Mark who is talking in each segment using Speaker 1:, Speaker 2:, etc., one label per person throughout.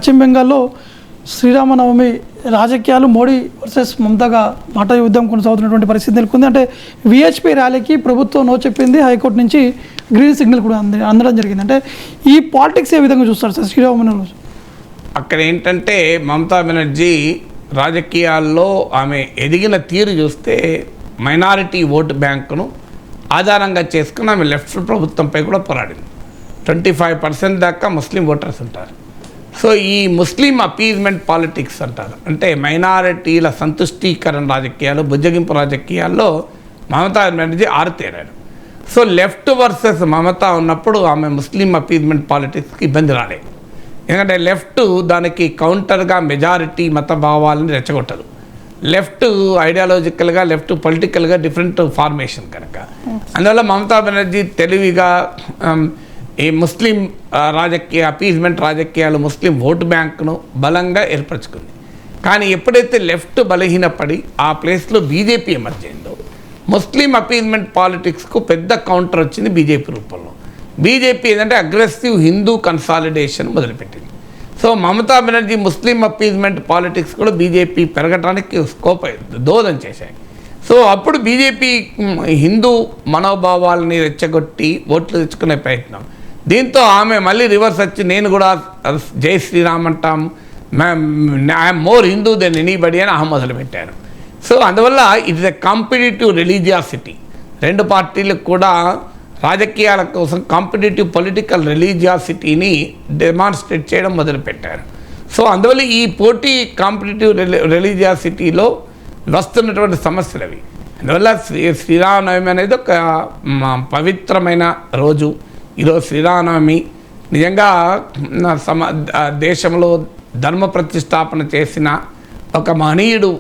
Speaker 1: పశ్చిమ బెంగాల్లో శ్రీరామనవమి రాజకీయాలు మోడీ వర్సెస్ మమతాగా మాట యుద్ధం కొనసాగుతున్నటువంటి పరిస్థితి నెలకొంది. అంటే విహెచ్పి ర్యాలీకి ప్రభుత్వం నో చెప్పింది, హైకోర్టు నుంచి గ్రీన్ సిగ్నల్ కూడా అందడం జరిగింది. అంటే ఈ పాలిటిక్స్ ఏ విధంగా చూస్తారు సార్ శ్రీరామనవమి రోజు?
Speaker 2: అక్కడ ఏంటంటే మమతా బెనర్జీ రాజకీయాల్లో ఆమె ఎదిగిన తీరు చూస్తే మైనారిటీ ఓటు బ్యాంకును ఆధారంగా చేసుకుని ఆమె లెఫ్ట్ ప్రభుత్వంపై కూడా పోరాడింది. 25% దాకా ముస్లిం ఓటర్స్ ఉంటారు. సో ఈ ముస్లిం అపీజ్మెంట్ పాలిటిక్స్ అంటారు, అంటే మైనారిటీల సంతుష్టీకరణ రాజకీయాలు, బుజ్జగింపు రాజకీయాల్లో మమతా బెనర్జీ ఆరుతేరారు. సో లెఫ్ట్ వర్సెస్ మమతా ఉన్నప్పుడు ఆమె ముస్లిం అపీజ్మెంట్ పాలిటిక్స్కి ఇబ్బంది రాలేదు. ఎందుకంటే లెఫ్ట్ దానికి కౌంటర్గా మెజారిటీ మత భావాలని రెచ్చగొట్టదు. లెఫ్ట్ ఐడియాలజికల్గా, లెఫ్ట్ పొలిటికల్గా డిఫరెంట్ ఫార్మేషన్ కనుక అందువల్ల మమతా బెనర్జీ తెలివిగా ఈ ముస్లిం రాజకీయ అపీజ్మెంట్ రాజకీయాలు ముస్లిం ఓటు బ్యాంకును బలంగా ఏర్పరచుకుంది. కానీ ఎప్పుడైతే లెఫ్ట్ బలహీనపడి ఆ ప్లేస్లో బీజేపీ ఎమర్జ్ అయిందో ముస్లిం అపీజ్మెంట్ పాలిటిక్స్కు పెద్ద కౌంటర్ వచ్చింది బీజేపీ రూపంలో. బీజేపీ ఏంటంటే అగ్రెసివ్ హిందూ కన్సాలిడేషన్ మొదలుపెట్టింది. సో మమతా బెనర్జీ ముస్లిం అపీజ్మెంట్ పాలిటిక్స్ కూడా బీజేపీ పెరగడానికి స్కోప్ దోదం చేశాయి. సో అప్పుడు బీజేపీ హిందూ మనోభావాలని రెచ్చగొట్టి ఓట్లు తెచ్చుకునే ప్రయత్నం. దీంతో ఆమె మళ్ళీ రివర్స్ వచ్చి నేను కూడా జై శ్రీరామ్ అంటాం, I'm more Hindu than anybody అని మొదలుపెట్టారు. సో అందువల్ల it is a competitive religiosity. రెండు పార్టీలకు కూడా రాజకీయాల కోసం కాంపిటేటివ్ పొలిటికల్ రిలీజియాసిటీని డెమాన్స్ట్రేట్ చేయడం మొదలుపెట్టారు. సో అందువల్ల ఈ పోటీ కాంపిటేటివ్ రిలీజియాసిటీలో వస్తున్నటువంటి సమస్యలు అవి. అందువల్ల శ్రీరామనవమి అనేది ఒక పవిత్రమైన రోజు. ఈరోజు శ్రీరామనవమి నిజంగా దేశంలో ధర్మ ప్రతిష్టాపన చేసిన ఒక మహనీయుడు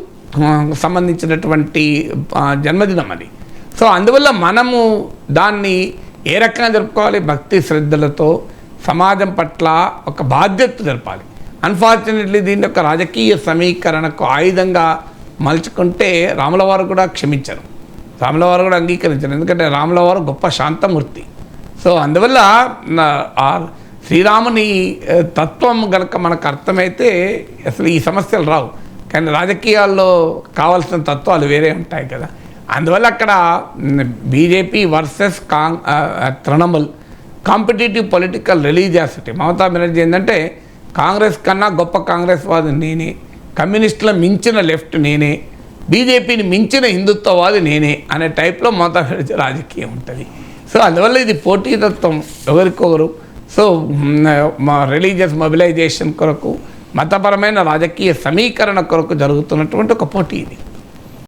Speaker 2: సంబంధించినటువంటి జన్మదినం అది. సో అందువల్ల మనము దాన్ని ఏ రకంగా జరుపుకోవాలి? భక్తి శ్రద్ధలతో సమాజం పట్ల ఒక బాధ్యత జరపాలి. అన్ఫార్చునేట్లీ దీన్ని ఒక రాజకీయ సమీకరణకు ఆయుధంగా మలుచుకుంటే రాములవారు కూడా క్షమించరు, రాములవారు కూడా అంగీకరించరు. ఎందుకంటే రాములవారు గొప్ప శాంతమూర్తి. సో అందువల్ల శ్రీరాముని తత్వం కనుక మనకు అర్థమైతే అసలు ఈ సమస్యలు రావు. కానీ రాజకీయాల్లో కావాల్సిన తత్వాలు వేరే ఉంటాయి కదా. అందువల్ల అక్కడ BJP versus Trinamool competitive political religiosity. Mamata Banerjee ఏంటంటే కాంగ్రెస్ కన్నా గొప్ప కాంగ్రెస్ వాది నేనే, కమ్యూనిస్టుల మించిన లెఫ్ట్ నేనే, బీజేపీని మించిన హిందుత్వవాది నేనే అనే టైప్లో మమతా బెనర్జీ రాజకీయం ఉంటుంది. సో అందువల్ల ఇది పోటీతత్వం ఒకరికొకరు. సో మా రిలీజియస్ మొబిలైజేషన్ కొరకు, మతపరమైన రాజకీయ సమీకరణ కొరకు జరుగుతున్నటువంటి ఒక పోటీ ఇది.